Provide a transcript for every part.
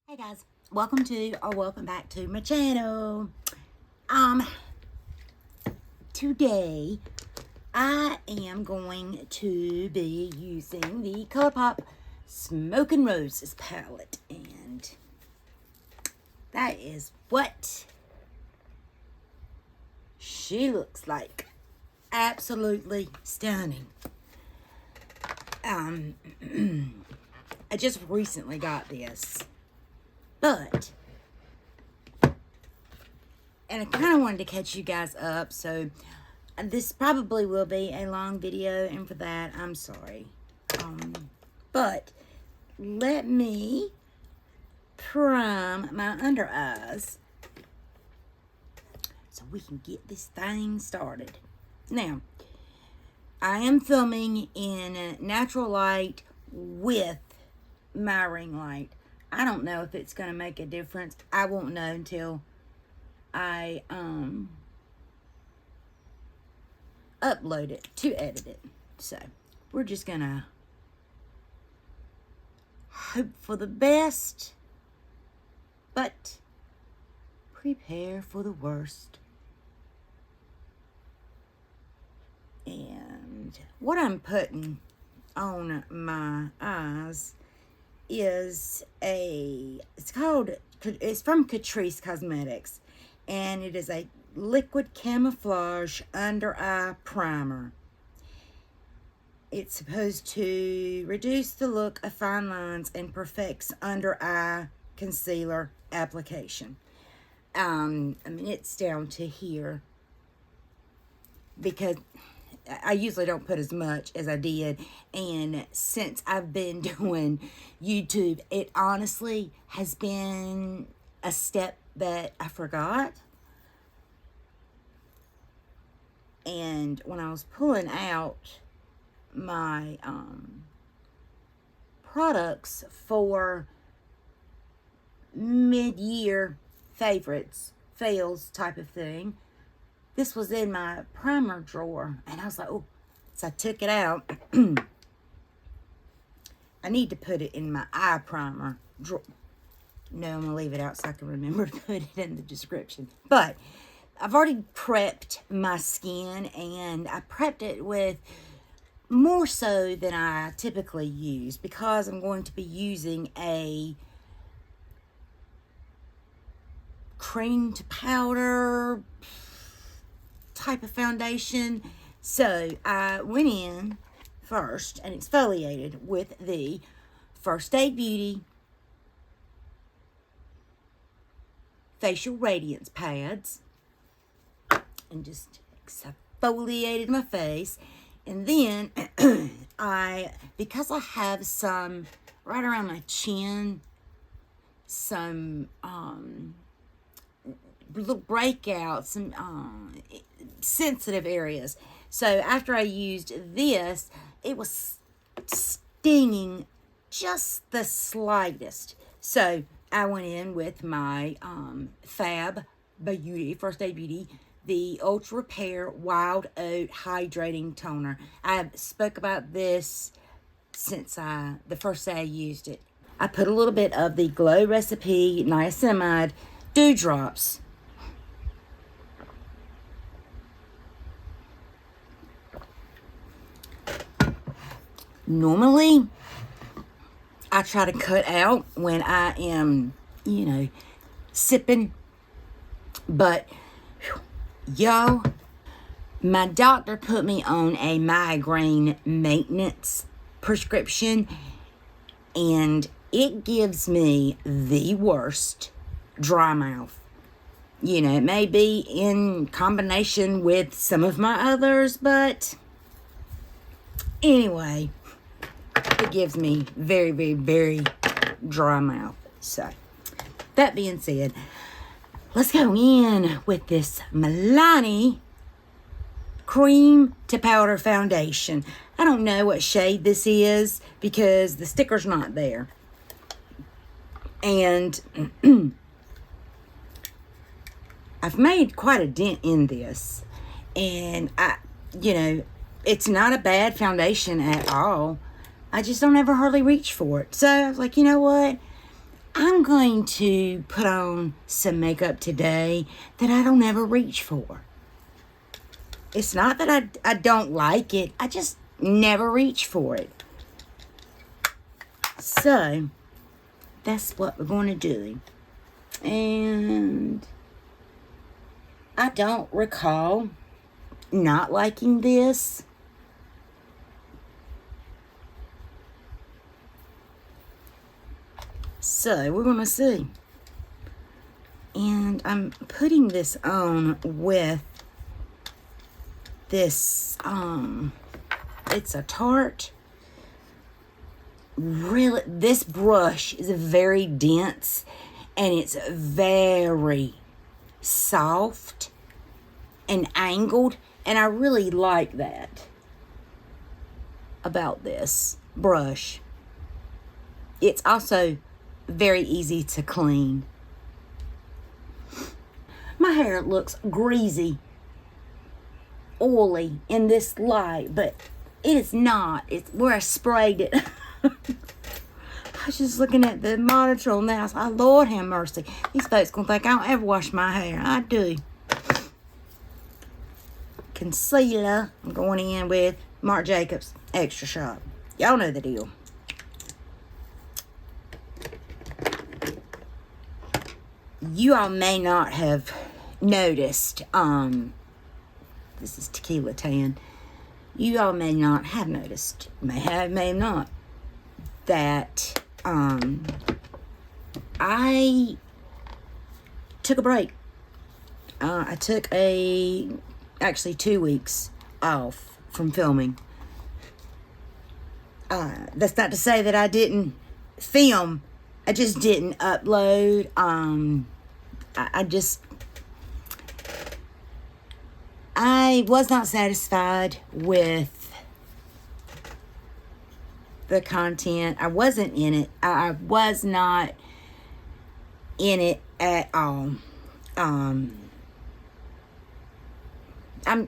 Hey guys, welcome back to my channel. Today I am going to be using the ColourPop Smoke and Roses palette, and that is what she looks like. Absolutely stunning. I just recently got this. But, and I kind of wanted to catch you guys up, so this probably will be a long video, and for that, I'm sorry. But, let me prime my under eyes so we can get this thing started. Now, I am filming in natural light with my ring light. I don't know if it's going to make a difference. I won't know until I upload it to edit it. So, we're just going to hope for the best, but prepare for the worst. And what I'm putting on my eyes is it's from SAS Cosmetics, and it is a liquid camouflage under eye primer. It's supposed to reduce the look of fine lines and perfects under eye concealer application. I mean, it's down to here because I usually don't put as much as I did, and since I've been doing YouTube, it honestly has been a step that I forgot. And when I was pulling out my products for mid-year favorites, fails type of thing, this was in my primer drawer, and I was like, oh, so I took it out. I need to put it in my eye primer drawer. No, I'm going to leave it out so I can remember to put it in the description. But I've already prepped my skin, and I prepped it with more so than I typically use because I'm going to be using a cream to powder type of foundation. So I went in first and exfoliated with the First Aid Beauty facial radiance pads and just exfoliated my face. And then because I have some right around my chin, some little breakouts, some sensitive areas. So after I used this, it was stinging just the slightest. So I went in with my Fab Beauty, First Aid Beauty, the Ultra Repair Wild Oat Hydrating Toner. I spoke about this since the first day I used it. I put a little bit of the Glow Recipe Niacinamide Dewdrops. Normally, I try to cut out when I am, sipping. But, y'all, my doctor put me on a migraine maintenance prescription, and it gives me the worst dry mouth. It may be in combination with some of my others, but anyway, it gives me very, very, very dry mouth. So, that being said, let's go in with this Milani Cream to Powder Foundation. I don't know what shade this is because the sticker's not there. And I've made quite a dent in this. And it's not a bad foundation at all. I just don't ever hardly reach for it. So I was like, you know what? I'm going to put on some makeup today that I don't ever reach for. It's not that I don't like it. I just never reach for it. So, that's what we're going to do. And I don't recall not liking this. So, we're going to see. And I'm putting this on with this, it's a Tarte. Really, this brush is very dense and it's very soft and angled, and I really like that about this brush. It's also very easy to clean. My hair looks greasy, oily in this light, but it is not. It's where I sprayed it. I was just looking at the monitor now. So, oh, Lord have mercy. These folks gonna think I don't ever wash my hair. I do. Concealer. I'm going in with Marc Jacobs Extra Shot. Y'all know the deal. You all may not have noticed. This is Tequila Tan. You all may not have noticed. May have, may not. That I took a break. I took actually 2 weeks off from filming. That's not to say that I didn't film. I just didn't upload. I was not satisfied with the content. I wasn't in it. I was not in it at all. I'm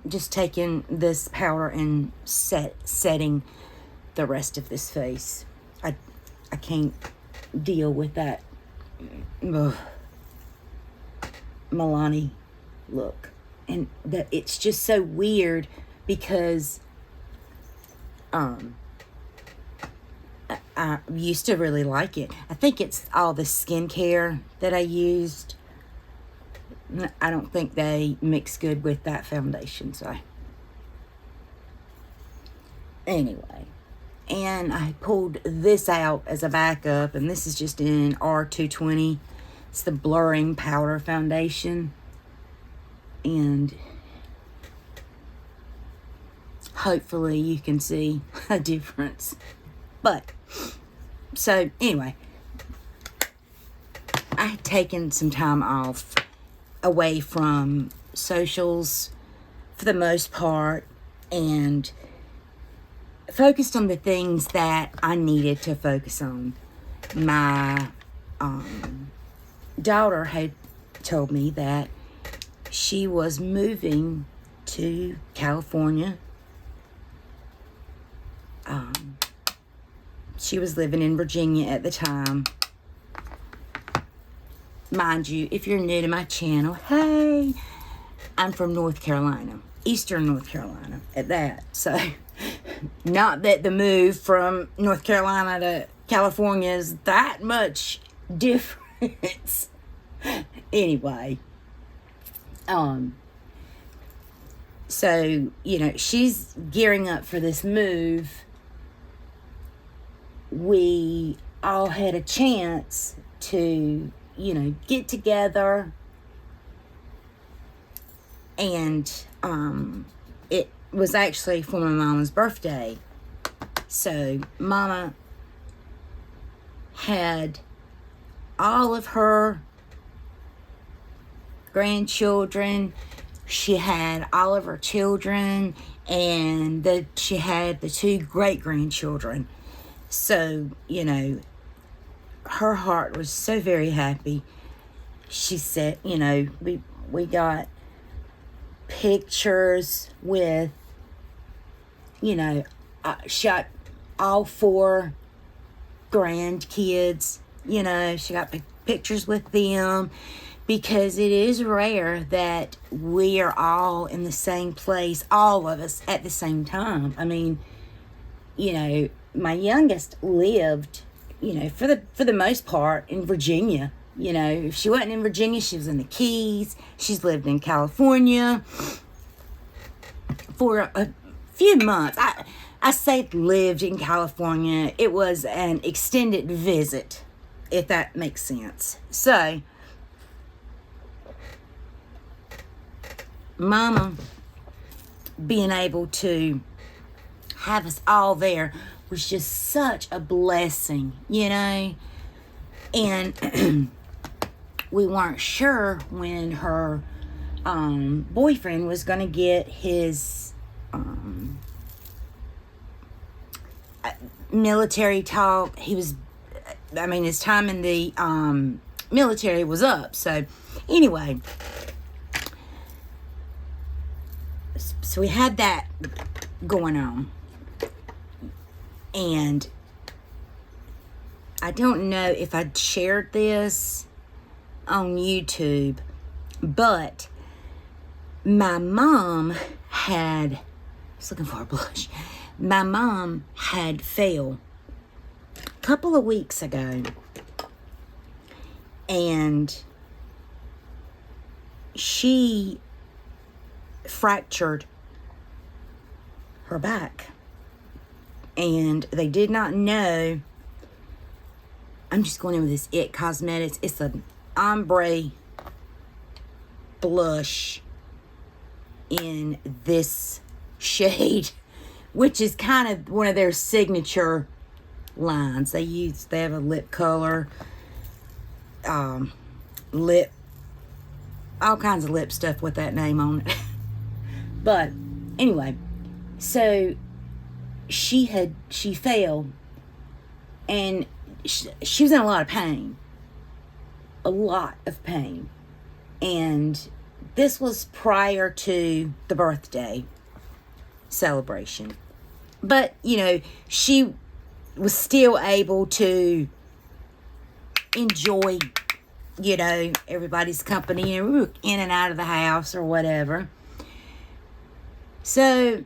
just taking this powder and setting the rest of this face. I can't deal with that Milani look. And that it's just so weird because I used to really like it. I think it's all the skincare that I used. I don't think they mix good with that foundation, so. Anyway. And I pulled this out as a backup, and this is just in R220. It's the Blurring Powder Foundation. And hopefully you can see a difference. But, so, anyway, I had taken some time off away from socials for the most part and focused on the things that I needed to focus on. My daughter had told me that she was moving to California. She was living in Virginia at the time. Mind you, if you're new to my channel, hey, I'm from North Carolina, Eastern North Carolina at that. So, not that the move from North Carolina to California is that much difference. Anyway, so, you know, she's gearing up for this move. We all had a chance to, you know, get together, and it was actually for my mama's birthday. So mama had all of her grandchildren. She had all of her children, and she had the 2 great-grandchildren. So, you know, her heart was so very happy. She said, you know, we got pictures with, you know, shot all 4 grandkids You know, she got pictures with them, because it is rare that we are all in the same place, all of us at the same time. I mean, you know, my youngest lived, you know, for the most part in Virginia. You know, if she wasn't in Virginia, she was in the Keys. She's lived in California for a few months. I say lived in California. It was an extended visit, if that makes sense. So, Mama being able to have us all there was just such a blessing, you know. And we weren't sure when her boyfriend was going to get his military talk. His time in the military was up. So anyway, so we had that going on. And I don't know if I shared this on YouTube, but my mom had, I was looking for a blush. My mom had fell a couple of weeks ago, and she fractured her back. And they did not know. I'm just going in with this It Cosmetics. It's an ombre blush in this shade, which is kind of one of their signature lines. They have a lip color, lip, all kinds of lip stuff with that name on it. But anyway, so she fell, and she was in a lot of pain. And this was prior to the birthday celebration. But, you know, she was still able to enjoy, you know, everybody's company, and we were in and out of the house or whatever. So,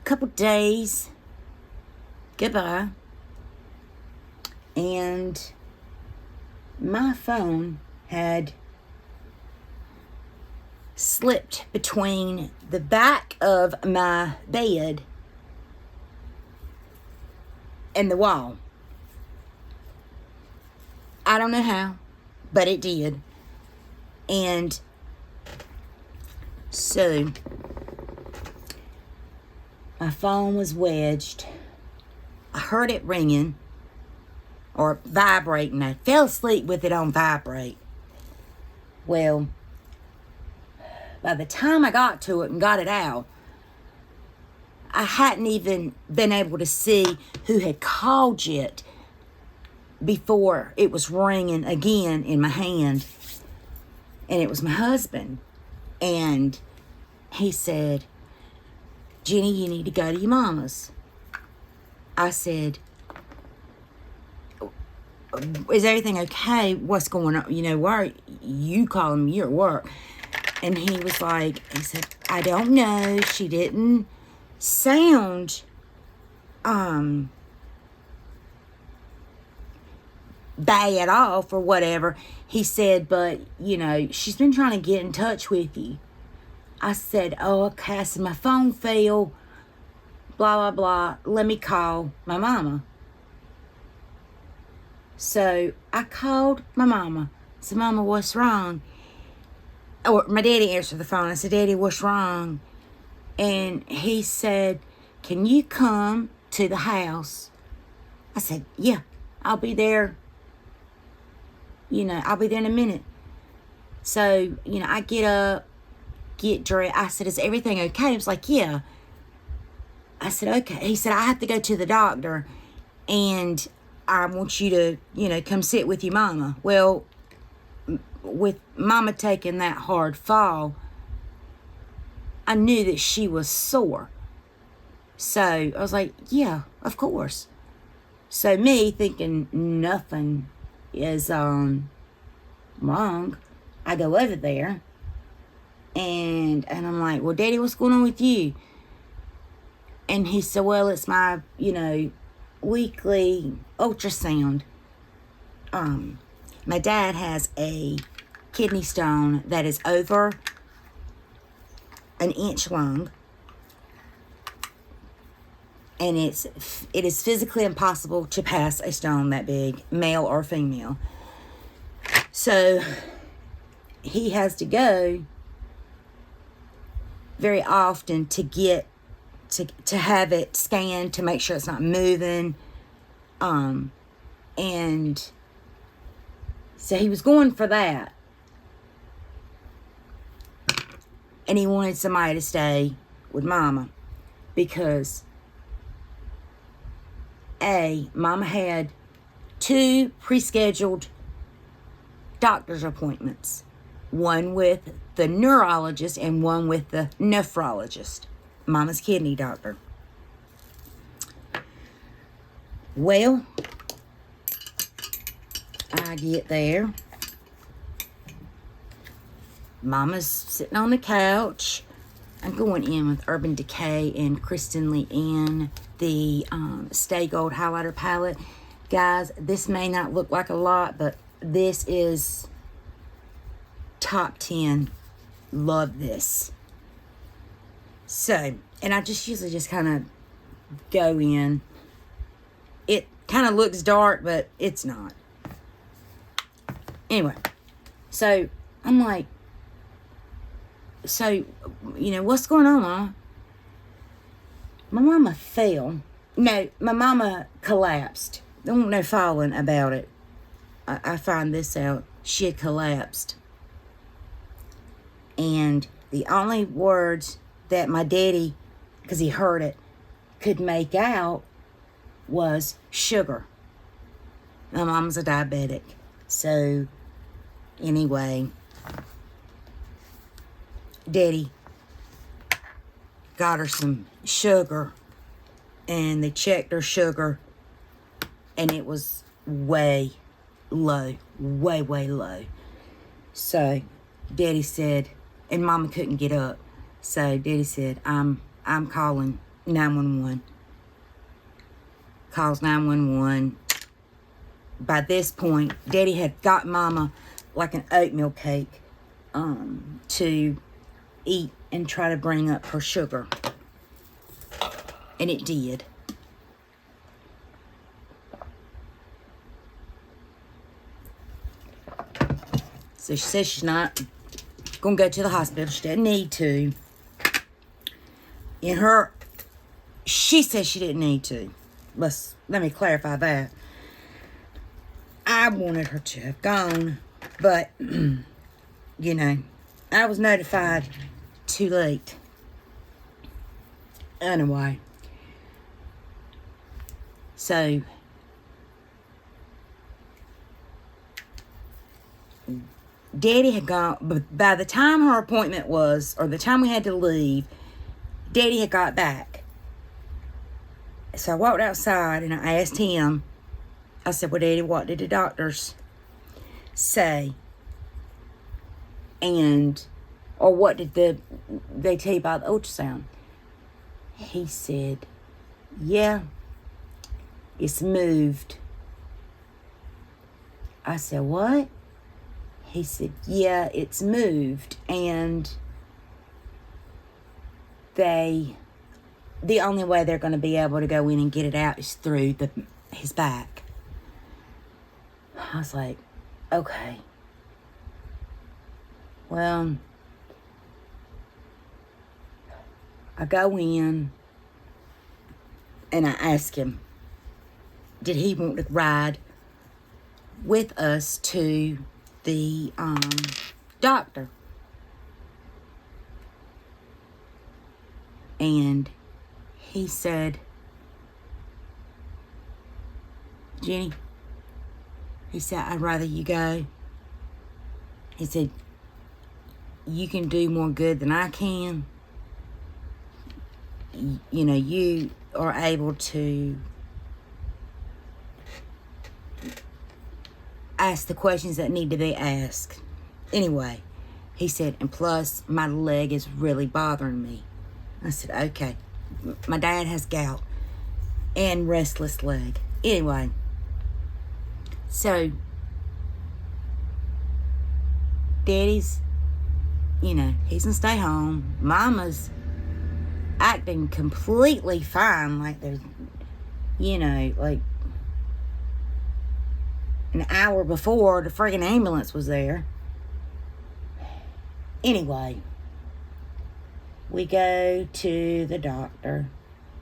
couple days goodbye, and my phone had slipped between the back of my bed and the wall. I don't know how, but it did. And so my phone was wedged. I heard it ringing or vibrating. I fell asleep with it on vibrate. Well, by the time I got to it and got it out, I hadn't even been able to see who had called yet before it was ringing again in my hand. And it was my husband. And he said, "Jenny, you need to go to your mama's." I said, "Is everything okay? What's going on? You know, why are you calling me? You're at work." And he said, "I don't know. She didn't sound bad off or whatever." He said, "But, you know, she's been trying to get in touch with you." I said, "Oh, okay." I said, "My phone fell, blah, blah, blah. Let me call my mama." So I called my mama. I said, "Mama, what's wrong?" Or my daddy answered the phone. I said, "Daddy, what's wrong?" And he said, "Can you come to the house?" I said, "Yeah, I'll be there. You know, I'll be there in a minute." So, you know, I get up, get dressed. I said, "Is everything okay?" He was like, "Yeah." I said, "Okay." He said, "I have to go to the doctor, and I want you to, you know, come sit with your mama." Well, with mama taking that hard fall, I knew that she was sore. So I was like, "Yeah, of course." So me thinking nothing is wrong, I go over there, and I'm like, well, Daddy, what's going on with you? And he said, well, it's my, weekly ultrasound. My dad has a kidney stone that is over an inch long, and it is physically impossible to pass a stone that big, male or female. So he has to go very often to get to have it scanned to make sure it's not moving. And so he was going for that. And he wanted somebody to stay with Mama because Mama had 2 pre-scheduled doctor's appointments. One with the neurologist and one with the nephrologist, Mama's kidney doctor. Well, I get there. Mama's sitting on the couch. I'm going in with Urban Decay and Kristen Leanne, the Stay Gold highlighter palette. Guys, this may not look like a lot, but this is top 10. Love this. So, and I just usually just kind of go in. It kind of looks dark, but it's not. Anyway, so I'm like, so, what's going on, Mama? My mama fell. No, my mama collapsed. There wasn't no falling about it. I find this out. She had collapsed. And the only words that my daddy, because he heard it, could make out was sugar. My mom's a diabetic. So, anyway, Daddy got her some sugar, and they checked her sugar, and it was way low, way low. So Daddy said, and Mama couldn't get up, so Daddy said, I'm calling 911. Calls 911. By this point, Daddy had got Mama like an oatmeal cake to eat and try to bring up her sugar. And it did. So she says she's not going to go to the hospital. She doesn't need to. She says she didn't need to. Let me clarify that. I wanted her to have gone, but, I was notified too late. Anyway. So, Daddy had gone, but by the time her appointment was, or the time we had to leave, Daddy had got back. So I walked outside and I asked him, I said, well, Daddy, what did the doctors say? Or what did they tell you about the ultrasound? He said, yeah, it's moved. I said, what? He said, yeah, it's moved. And the only way they're going to be able to go in and get it out is through his back. I was like, okay. Well, I go in and I ask him, did he want to ride with us to the doctor? And he said, Jenny, he said, I'd rather you go. He said, you can do more good than I can. You are able to ask the questions that need to be asked. Anyway, he said, and plus, my leg is really bothering me. I said, okay. My dad has gout and restless leg. Anyway, so Daddy's, he's gonna stay home. Mama's acting completely fine, like there's, like an hour before the friggin' ambulance was there. Anyway, we go to the doctor,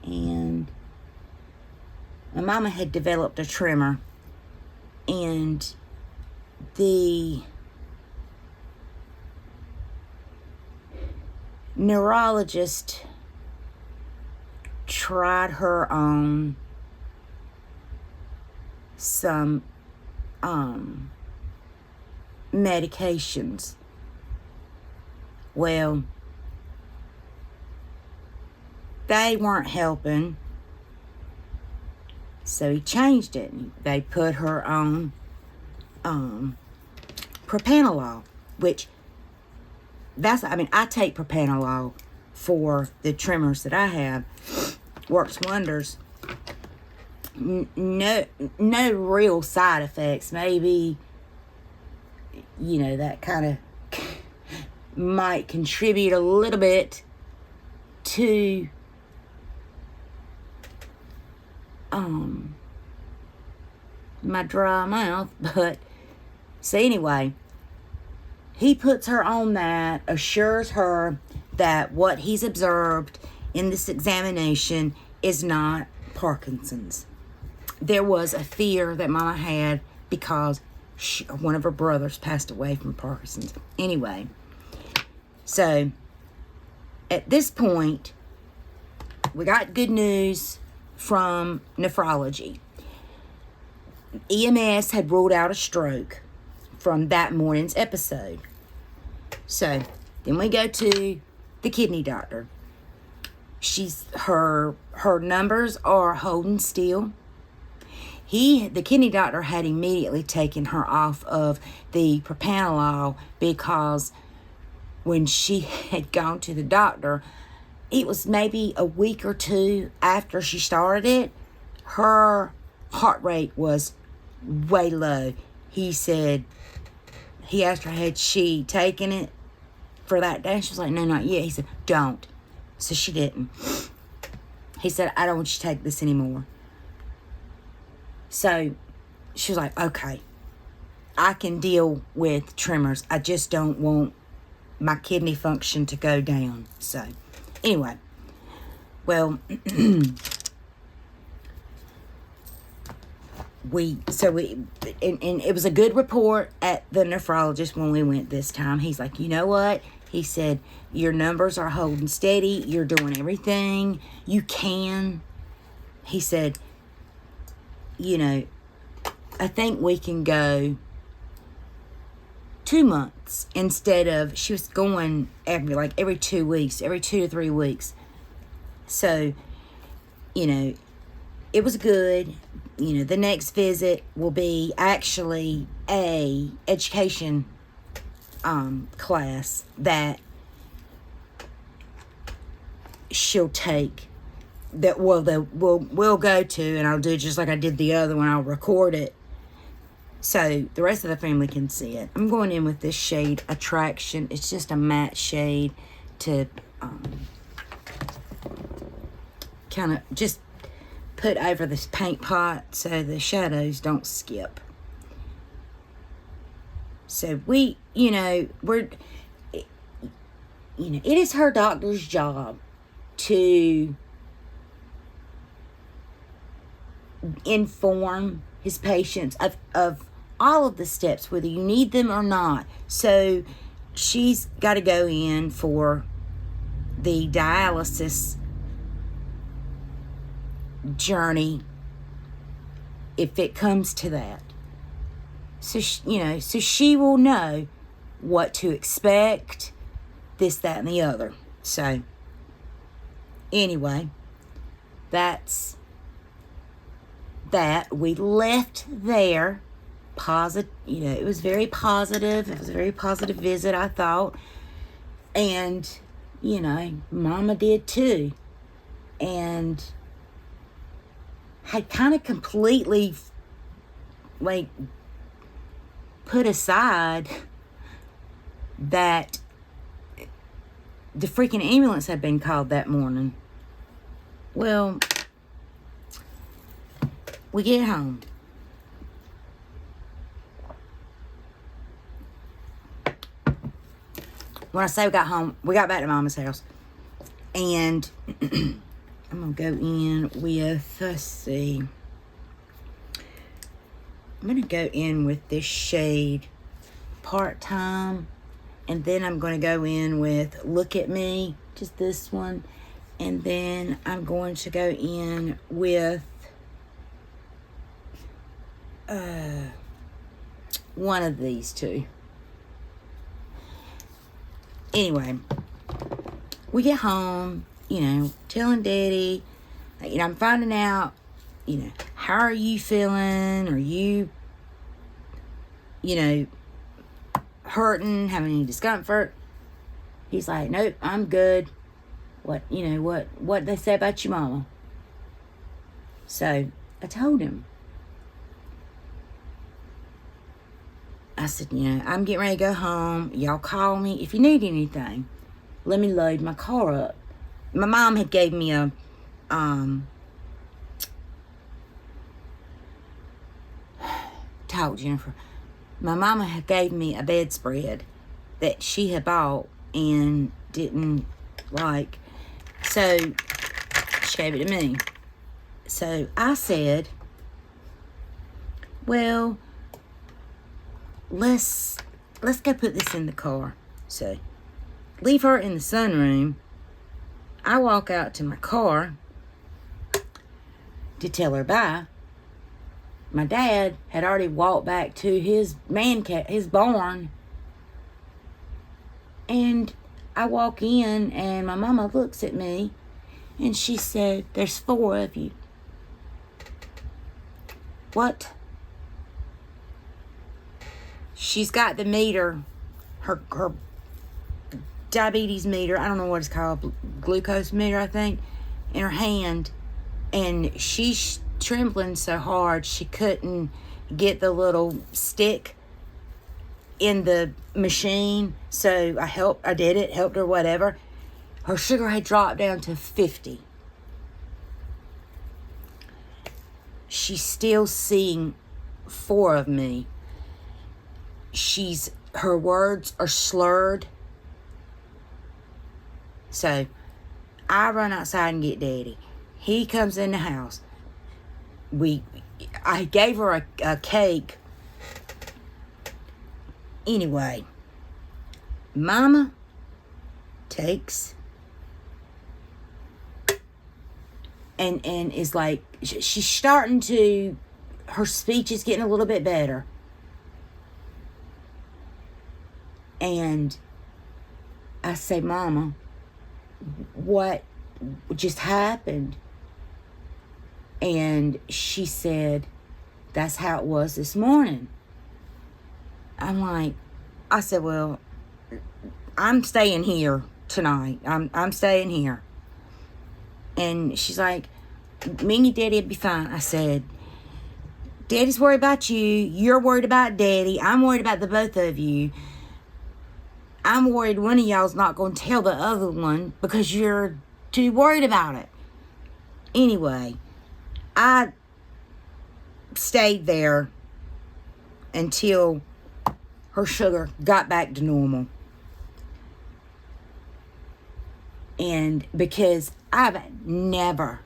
and my mama had developed a tremor, and the neurologist tried her on some medications. Well, they weren't helping, so he changed it. They put her on propanolol, which I take propanolol for the tremors that I have. Works wonders. No real side effects. Maybe, that kind of might contribute a little bit to my dry mouth. But so anyway, he puts her on that, assures her that what he's observed in this examination is not Parkinson's. There was a fear that Mama had because one of her brothers passed away from Parkinson's. Anyway, so at this point, we got good news from nephrology. EMS had ruled out a stroke from that morning's episode. So then we go to the kidney doctor. Her numbers are holding still. The kidney doctor had immediately taken her off of the propanolol because when she had gone to the doctor, it was maybe a week or two after she started it, her heart rate was way low. He asked her, had she taken it for that day? She was like, no, not yet. He said, don't. So she didn't. He said, I don't want you to take this anymore. So she was like, okay, I can deal with tremors. I just don't want my kidney function to go down. So anyway, well, and it was a good report at the nephrologist when we went this time. He's like, you know what? He said, your numbers are holding steady. You're doing everything you can. He said, I think we can go 2 months instead of, she was going every 2 weeks, every 2 to 3 weeks. So, it was good. The next visit will be actually a education class that she'll take, that we'll go to, and I'll do just like I did the other one. I'll record it so the rest of the family can see it. I'm going in with this shade Attraction. It's just a matte shade to kind of just put over this paint pot so the shadows don't skip. So it is her doctor's job to inform his patients of all of the steps, whether you need them or not. So she's got to go in for the dialysis journey if it comes to that. So she will know what to expect, this, that, and the other. So anyway, that's that. We left there positive, it was very positive. It was a very positive visit, I thought. And, Mama did too. And had kind of completely, like, put aside that the freaking ambulance had been called that morning. Well, we get home. When I say we got home, we got back to Mama's house. And I'm going to go in with, let's see. I'm going to go in with this shade, Part-Time. And then I'm going to go in with Look at Me, just this one. And then I'm going to go in with one of these two. Anyway, we get home, telling Daddy, I'm finding out, how are you feeling? Are you, hurting, having any discomfort? He's like, nope, I'm good. What they say about your mama? So I told him. I said, I'm getting ready to go home. Y'all call me if you need anything. Let me load my car up. My mom had gave me a, told Jennifer, my mama had gave me a bedspread that she had bought and didn't like. So she gave it to me. So I said, well, let's go put this in the car. So leave her in the sunroom. I walk out to my car to tell her bye. My dad had already walked back to his his barn. And I walk in and my mama looks at me and she said, there's 4 of you. What? She's got the meter, her diabetes meter, I don't know what it's called, glucose meter, I think, in her hand. And she's trembling so hard she couldn't get the little stick in the machine. So I helped her, whatever. Her sugar had dropped down to 50. She's still seeing 4 of me. Her words are slurred. So I run outside and get Daddy. He comes in the house. I gave her a cake. Anyway, Mama takes and is like, she's starting to, her speech is getting a little bit better. And I say, Mama, what just happened? And she said, that's how it was this morning. I said, well, I'm staying here tonight. I'm staying here. And she's like, me and your Daddy will be fine. I said, Daddy's worried about you. You're worried about Daddy. I'm worried about the both of you. I'm worried one of y'all's not going to tell the other one because you're too worried about it. Anyway, I stayed there until her sugar got back to normal. And because I've never,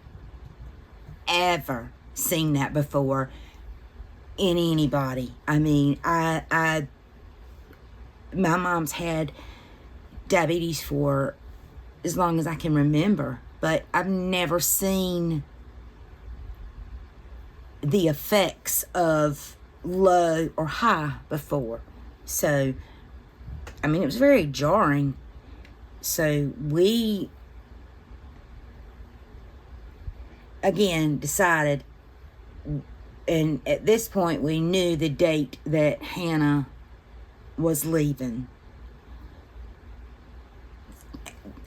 ever seen that before in anybody. I mean, my mom's had diabetes for as long as I can remember, but I've never seen the effects of low or high before. So, I mean, it was very jarring. So we, again, decided And at this point, we knew the date that Hannah was leaving.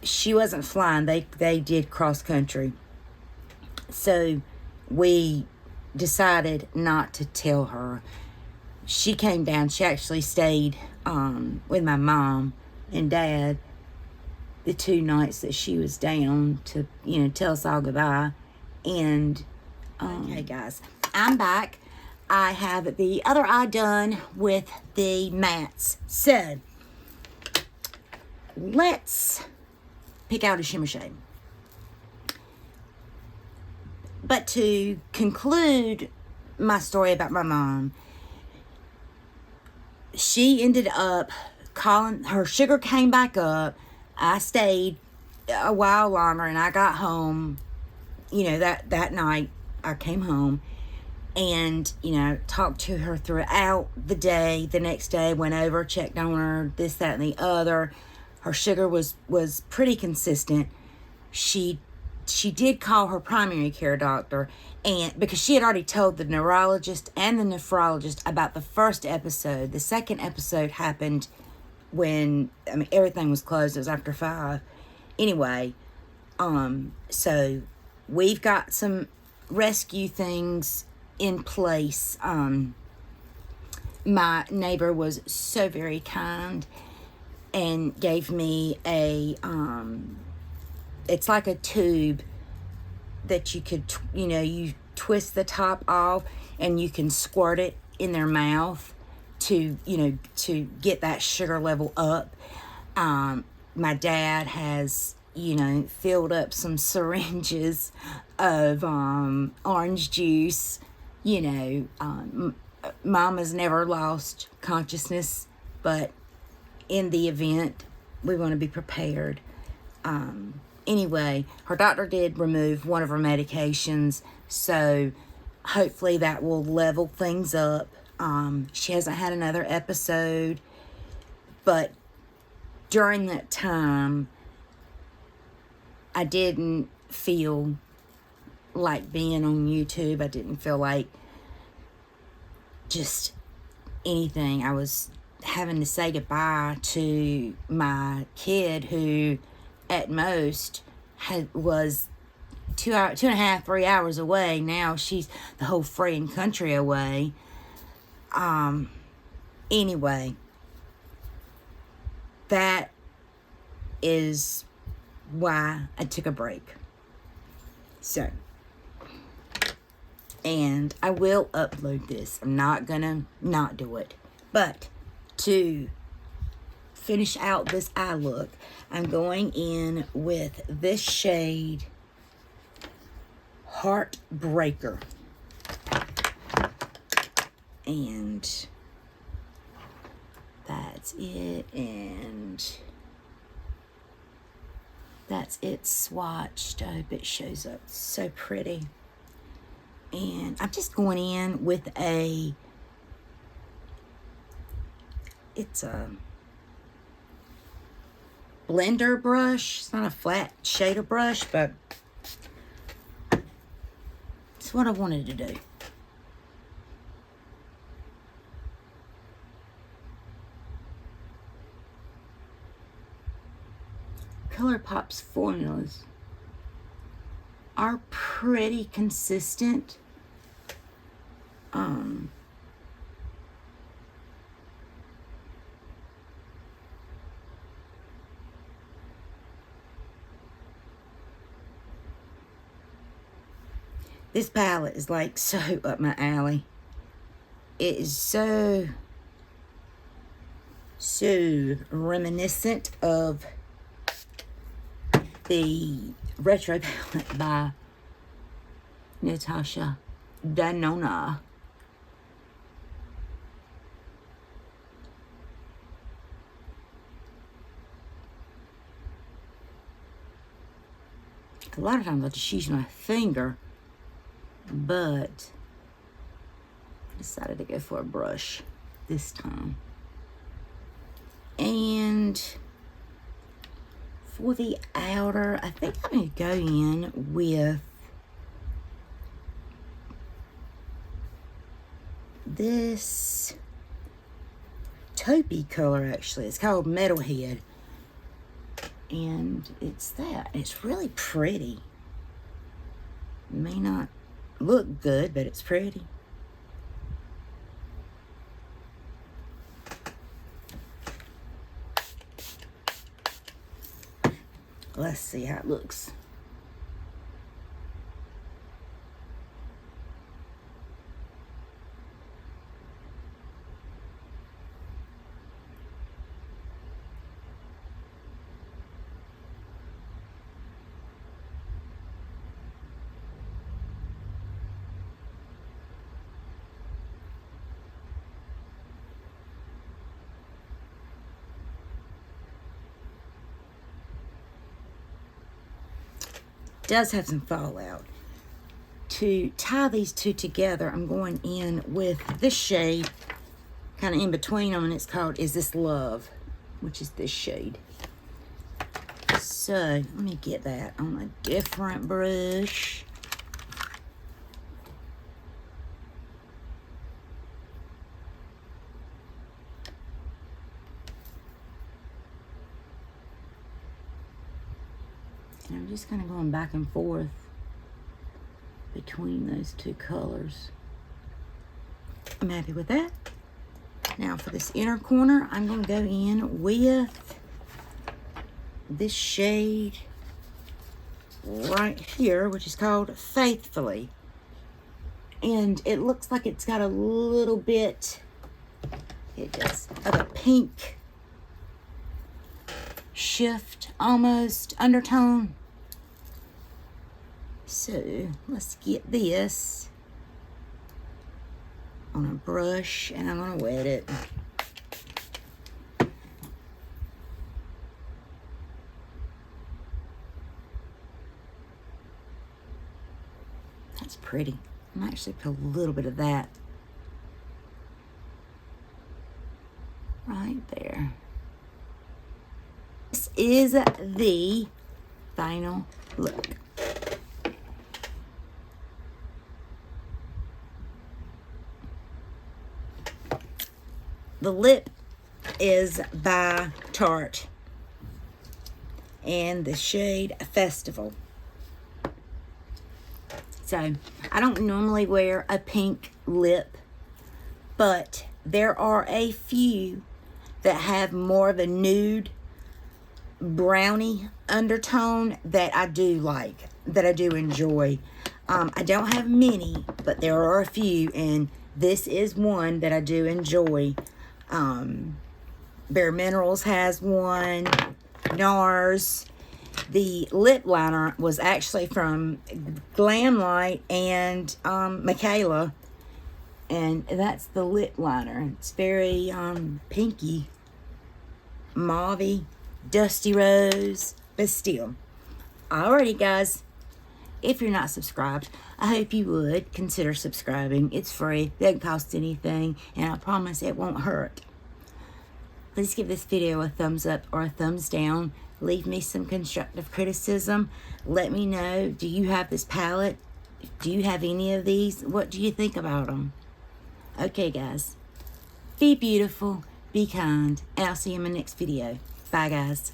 She wasn't flying. They did cross country. So we decided not to tell her. She came down. She actually stayed with my mom and dad the 2 nights that she was down to, tell us all goodbye. And, okay, guys, I'm back. I have the other eye done with the mattes. So, let's pick out a shimmer shade. But to conclude my story about my mom, she ended up calling, her sugar came back up. I stayed a while longer, and I got home, that night I came home and, talked to her throughout the day. The next day, went over, checked on her, this, that, and the other. Her sugar was pretty consistent. She did call her primary care doctor, and because she had already told the neurologist and the nephrologist about the first episode. The second episode happened when, everything was closed. It was after 5. Anyway, so we've got some rescue things in place. My neighbor was so very kind and gave me a, it's like a tube that you could, you twist the top off and you can squirt it in their mouth to, to get that sugar level up. My dad has, filled up some syringes of orange juice. Mama's never lost consciousness, but in the event, we want to be prepared. Anyway, her doctor did remove one of her medications, so hopefully that will level things up. She hasn't had another episode, but during that time, I didn't feel like being on YouTube. I didn't feel like just anything. I was having to say goodbye to my kid, who at most was 2.5, 3 hours away. Now she's the whole freaking country away. Anyway, that is why I took a break. So, and I will upload this. I'm not gonna not do it. But to finish out this eye look, I'm going in with this shade, Heartbreaker. And that's it, and that's it swatched. I hope it shows up so pretty. And I'm just going in with it's a blender brush. It's not a flat shader brush, but it's what I wanted to do. ColourPop's formulas are pretty consistent. This palette is like so up my alley. It is so reminiscent of the Retro palette by Natasha Denona. A lot of times I just use my finger, but I decided to go for a brush this time. And for the outer, I think I'm going to go in with this taupey color, actually. It's called Metalhead. And it's that. It's really pretty. It may not look good, but it's pretty. Let's see how it looks. Does have some fallout. To tie these two together, I'm going in with this shade, kind of in between them, and it's called Is This Love, which is this shade. So, let me get that on a different brush. And I'm just kind of going back and forth between those two colors. I'm happy with that. Now for this inner corner, I'm going to go in with this shade right here, which is called Faithfully. And it looks like it's got a little bit, it does, of a pink shift, almost undertone. So let's get this on a brush, and I'm going to wet it. That's pretty. I might actually put a little bit of that right there. This is the final look. The lip is by Tarte, and the shade Festival. So, I don't normally wear a pink lip, but there are a few that have more of a nude brownie undertone that I do like, that I do enjoy. I don't have many, but there are a few, and this is one that I do enjoy. Bare Minerals has one, NARS. The lip liner was actually from Glamlight and Michaela, and that's the lip liner. It's very pinky, mauvey, dusty rose, but still. Alrighty, guys. If you're not subscribed, I hope you would consider subscribing. It's free, doesn't cost anything, and I promise it won't hurt. Please give this video a thumbs up or a thumbs down. Leave me some constructive criticism. Let me know, do you have this palette? Do you have any of these? What do you think about them? Okay, guys. Be beautiful, be kind, and I'll see you in my next video. Bye, guys.